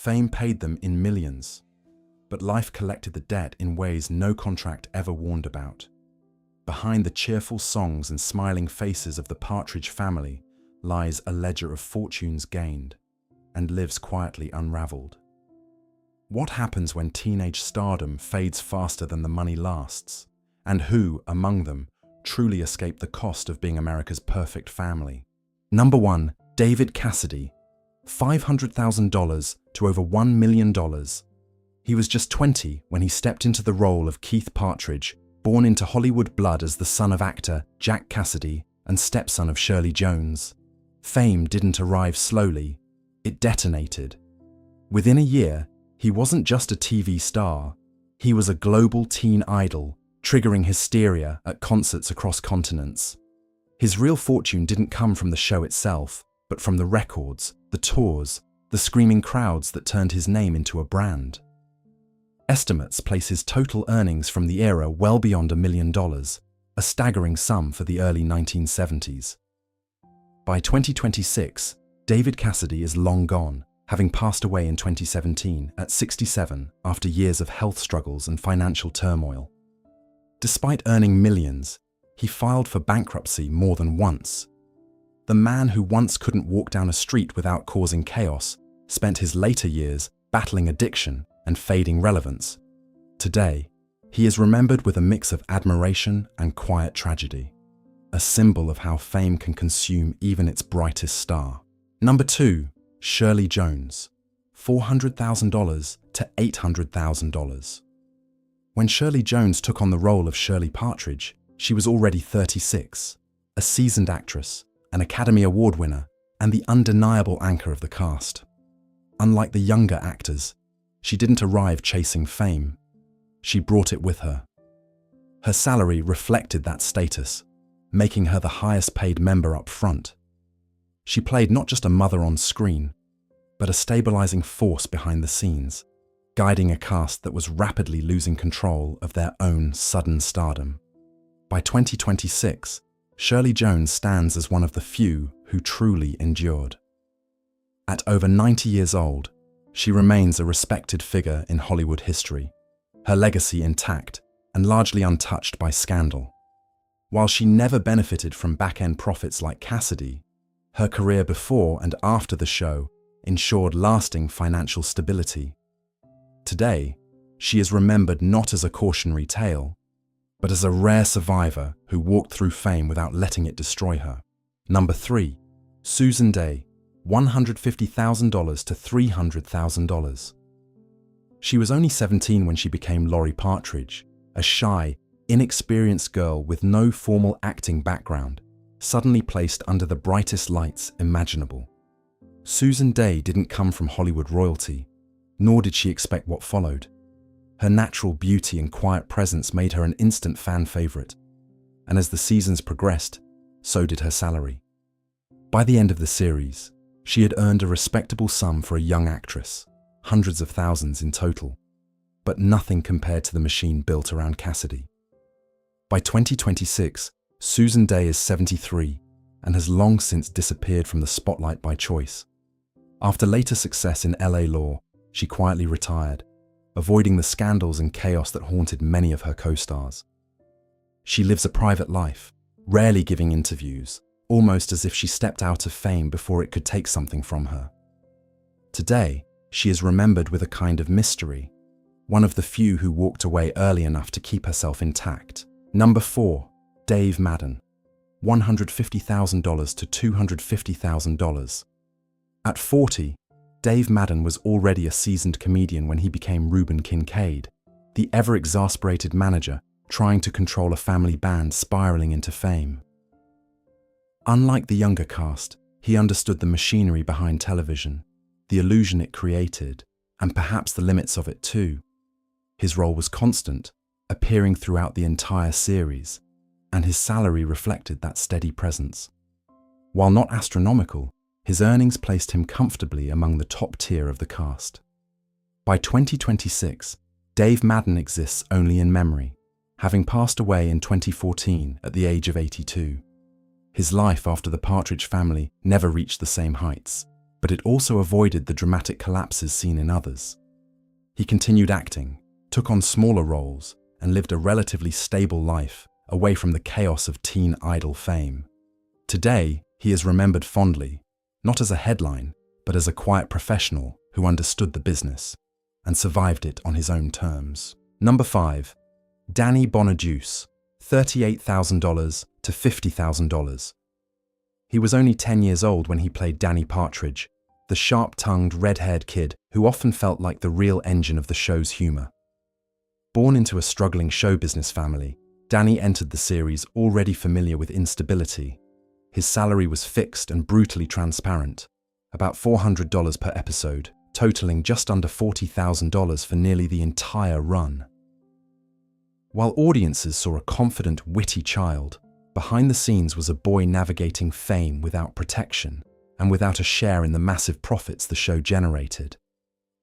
Fame paid them in millions, but life collected the debt in ways no contract ever warned about. Behind the cheerful songs and smiling faces of the Partridge Family lies a ledger of fortunes gained and lives quietly unraveled. What happens when teenage stardom fades faster than the money lasts? And who, among them, truly escaped the cost of being America's perfect family? Number 1. David Cassidy. $500,000 to over $1 million. He was just 20 when he stepped into the role of Keith Partridge, born into Hollywood blood as the son of actor Jack Cassidy and stepson of Shirley Jones. Fame didn't arrive slowly, it detonated. Within a year, he wasn't just a TV star, he was a global teen idol, triggering hysteria at concerts across continents. His real fortune didn't come from the show itself, but from the records, the tours, the screaming crowds that turned his name into a brand. Estimates place his total earnings from the era well beyond $1 million, a staggering sum for the early 1970s. By 2026, David Cassidy is long gone, having passed away in 2017 at 67 after years of health struggles and financial turmoil. Despite earning millions, he filed for bankruptcy more than once. The man who once couldn't walk down a street without causing chaos spent his later years battling addiction and fading relevance. Today, he is remembered with a mix of admiration and quiet tragedy, a symbol of how fame can consume even its brightest star. Number 2. Shirley Jones. $400,000 to $800,000. When Shirley Jones took on the role of Shirley Partridge, she was already 36, a seasoned actress, an Academy Award winner, and the undeniable anchor of the cast. Unlike the younger actors, she didn't arrive chasing fame. She brought it with her. Her salary reflected that status, making her the highest paid member up front. She played not just a mother on screen, but a stabilizing force behind the scenes, guiding a cast that was rapidly losing control of their own sudden stardom. By 2026, Shirley Jones stands as one of the few who truly endured. At over 90 years old, she remains a respected figure in Hollywood history, her legacy intact and largely untouched by scandal. While she never benefited from back-end profits like Cassidy, her career before and after the show ensured lasting financial stability. Today, she is remembered not as a cautionary tale, but as a rare survivor who walked through fame without letting it destroy her. Number 3. Susan Dey. $150,000 to $300,000. She was only 17 when she became Laurie Partridge, a shy, inexperienced girl with no formal acting background, suddenly placed under the brightest lights imaginable. Susan Dey didn't come from Hollywood royalty, nor did she expect what followed. Her natural beauty and quiet presence made her an instant fan favorite, and as the seasons progressed, so did her salary. By the end of the series, she had earned a respectable sum for a young actress, hundreds of thousands in total, but nothing compared to the machine built around Cassidy. By 2026, Susan Dey is 73 and has long since disappeared from the spotlight by choice. After later success in LA Law, she quietly retired, avoiding the scandals and chaos that haunted many of her co-stars. She lives a private life, rarely giving interviews, almost as if she stepped out of fame before it could take something from her. Today, she is remembered with a kind of mystery, one of the few who walked away early enough to keep herself intact. Number 4. Dave Madden. $150,000 to $250,000. At 40, Dave Madden was already a seasoned comedian when he became Reuben Kincaid, the ever-exasperated manager trying to control a family band spiraling into fame. Unlike the younger cast, he understood the machinery behind television, the illusion it created, and perhaps the limits of it too. His role was constant, appearing throughout the entire series, and his salary reflected that steady presence. While not astronomical, his earnings placed him comfortably among the top tier of the cast. By 2026, Dave Madden exists only in memory, having passed away in 2014 at the age of 82. His life after the Partridge Family never reached the same heights, but it also avoided the dramatic collapses seen in others. He continued acting, took on smaller roles, and lived a relatively stable life away from the chaos of teen idol fame. Today, he is remembered fondly, not as a headline, but as a quiet professional who understood the business and survived it on his own terms. Number 5. Danny Bonaduce, $38,000 to $50,000. He was only 10 years old when he played Danny Partridge, the sharp-tongued, red-haired kid who often felt like the real engine of the show's humor. Born into a struggling show business family, Danny entered the series already familiar with instability. His salary was fixed and brutally transparent, about $400 per episode, totaling just under $40,000 for nearly the entire run. While audiences saw a confident, witty child, behind the scenes was a boy navigating fame without protection and without a share in the massive profits the show generated.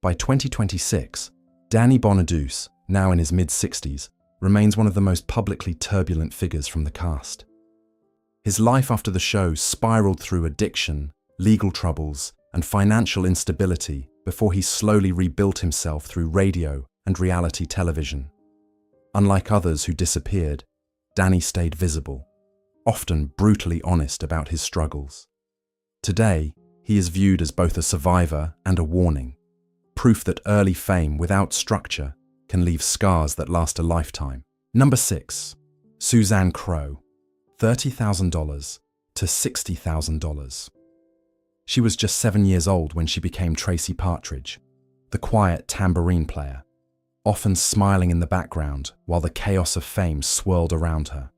By 2026, Danny Bonaduce, now in his mid-60s, remains one of the most publicly turbulent figures from the cast. His life after the show spiraled through addiction, legal troubles, and financial instability before he slowly rebuilt himself through radio and reality television. Unlike others who disappeared, Danny stayed visible, often brutally honest about his struggles. Today, he is viewed as both a survivor and a warning, proof that early fame without structure can leave scars that last a lifetime. Number 6. Suzanne Crowe, $30,000 to $60,000. She was just 7 years old when she became Tracy Partridge, the quiet tambourine player, often smiling in the background while the chaos of fame swirled around her.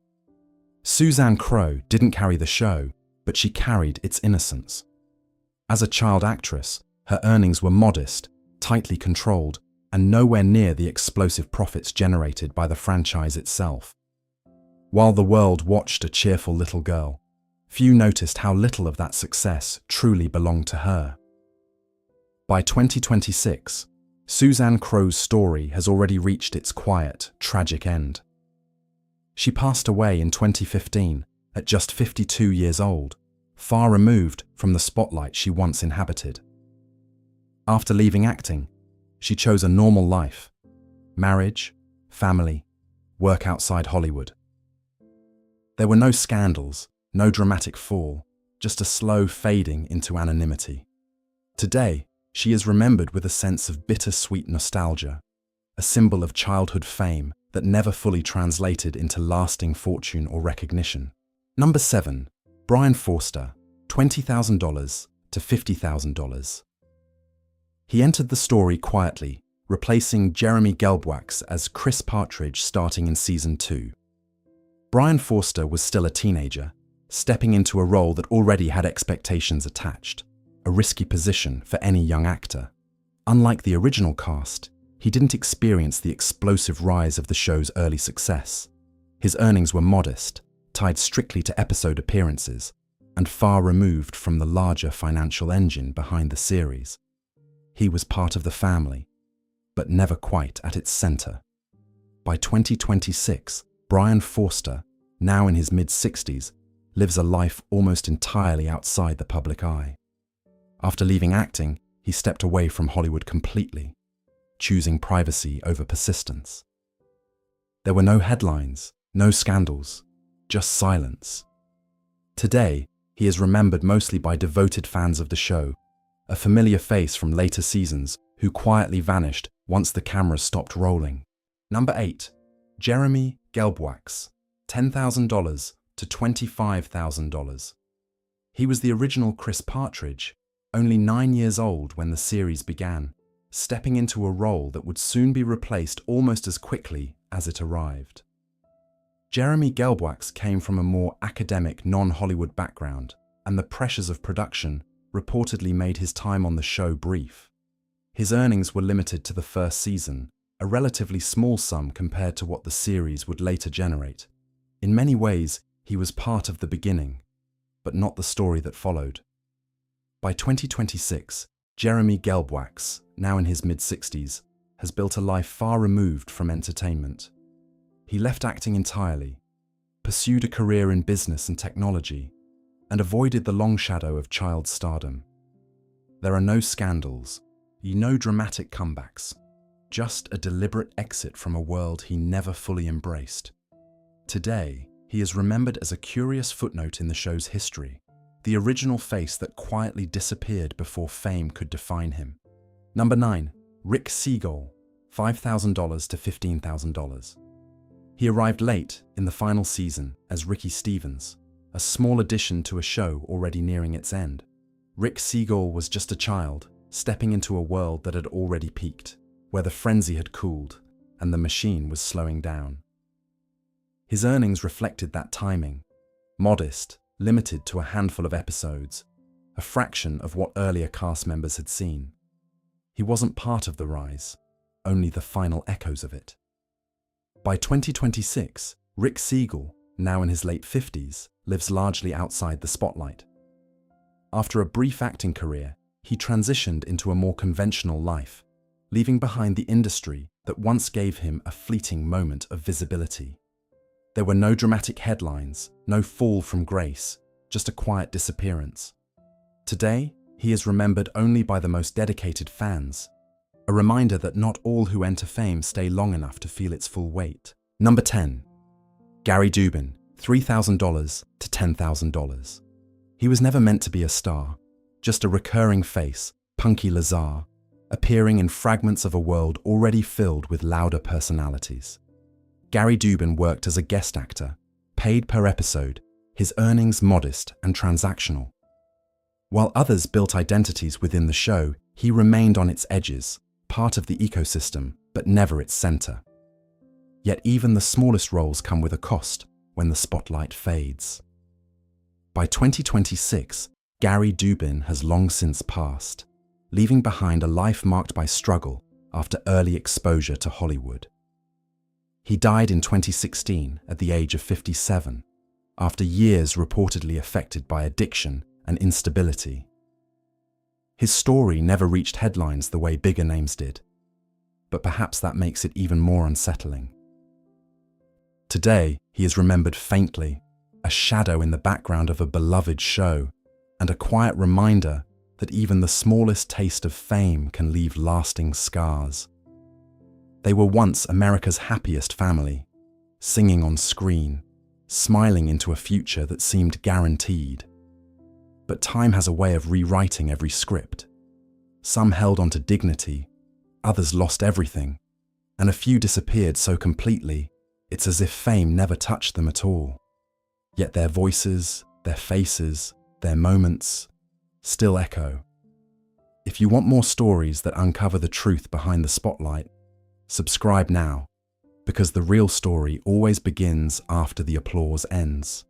Suzanne Crowe didn't carry the show, but she carried its innocence. As a child actress, her earnings were modest, tightly controlled, and nowhere near the explosive profits generated by the franchise itself. While the world watched a cheerful little girl, few noticed how little of that success truly belonged to her. By 2026, Suzanne Crowe's story has already reached its quiet, tragic end. She passed away in 2015 at just 52 years old, far removed from the spotlight she once inhabited. After leaving acting, she chose a normal life: marriage, family, work outside Hollywood. There were no scandals, no dramatic fall, just a slow fading into anonymity. Today, she is remembered with a sense of bittersweet nostalgia, a symbol of childhood fame that never fully translated into lasting fortune or recognition. Number 7. Brian Forster, $20,000 to $50,000. He entered the story quietly, replacing Jeremy Gelbwax as Chris Partridge starting in Season 2. Brian Forster was still a teenager, stepping into a role that already had expectations attached, a risky position for any young actor. Unlike the original cast, he didn't experience the explosive rise of the show's early success. His earnings were modest, tied strictly to episode appearances, and far removed from the larger financial engine behind the series. He was part of the family, but never quite at its center. By 2026, Brian Forster, now in his mid-60s, lives a life almost entirely outside the public eye. After leaving acting, he stepped away from Hollywood completely, choosing privacy over persistence. There were no headlines, no scandals, just silence. Today, he is remembered mostly by devoted fans of the show, a familiar face from later seasons who quietly vanished once the cameras stopped rolling. Number 8. Jeremy Gelbwax, $10,000 to $25,000. He was the original Chris Partridge, only 9 years old when the series began, stepping into a role that would soon be replaced almost as quickly as it arrived. Jeremy Gelbwax came from a more academic, non-Hollywood background, and the pressures of production reportedly made his time on the show brief. His earnings were limited to the first season, a relatively small sum compared to what the series would later generate. In many ways, he was part of the beginning, but not the story that followed. By 2026, Jeremy Gelbwax, now in his mid-60s, has built a life far removed from entertainment. He left acting entirely, pursued a career in business and technology, and avoided the long shadow of child stardom. There are no scandals, no dramatic comebacks, just a deliberate exit from a world he never fully embraced. Today, he is remembered as a curious footnote in the show's history, the original face that quietly disappeared before fame could define him. Number 9. Rick Siegel, $5,000 to $15,000. He arrived late in the final season as Ricky Stevens, a small addition to a show already nearing its end. Rick Siegel was just a child, stepping into a world that had already peaked, where the frenzy had cooled and the machine was slowing down. His earnings reflected that timing, modest, limited to a handful of episodes, a fraction of what earlier cast members had seen. He wasn't part of the rise, only the final echoes of it. By 2026, Rick Siegel, now in his late 50s, lives largely outside the spotlight. After a brief acting career, he transitioned into a more conventional life, leaving behind the industry that once gave him a fleeting moment of visibility. There were no dramatic headlines, no fall from grace, just a quiet disappearance. Today, he is remembered only by the most dedicated fans, a reminder that not all who enter fame stay long enough to feel its full weight. Number 10. Gary Dubin, $3,000 to $10,000. He was never meant to be a star, just a recurring face, Punky Lazar, appearing in fragments of a world already filled with louder personalities. Gary Dubin worked as a guest actor, paid per episode, his earnings modest and transactional. While others built identities within the show, he remained on its edges, part of the ecosystem, but never its center. Yet even the smallest roles come with a cost when the spotlight fades. By 2026, Gary Dubin has long since passed, leaving behind a life marked by struggle after early exposure to Hollywood. He died in 2016 at the age of 57, after years reportedly affected by addiction and instability. His story never reached headlines the way bigger names did, but perhaps that makes it even more unsettling. Today, he is remembered faintly, a shadow in the background of a beloved show, and a quiet reminder that even the smallest taste of fame can leave lasting scars. They were once America's happiest family, singing on screen, smiling into a future that seemed guaranteed. But time has a way of rewriting every script. Some held on to dignity, others lost everything, and a few disappeared so completely, it's as if fame never touched them at all. Yet their voices, their faces, their moments still echo. If you want more stories that uncover the truth behind the spotlight, subscribe now, because the real story always begins after the applause ends.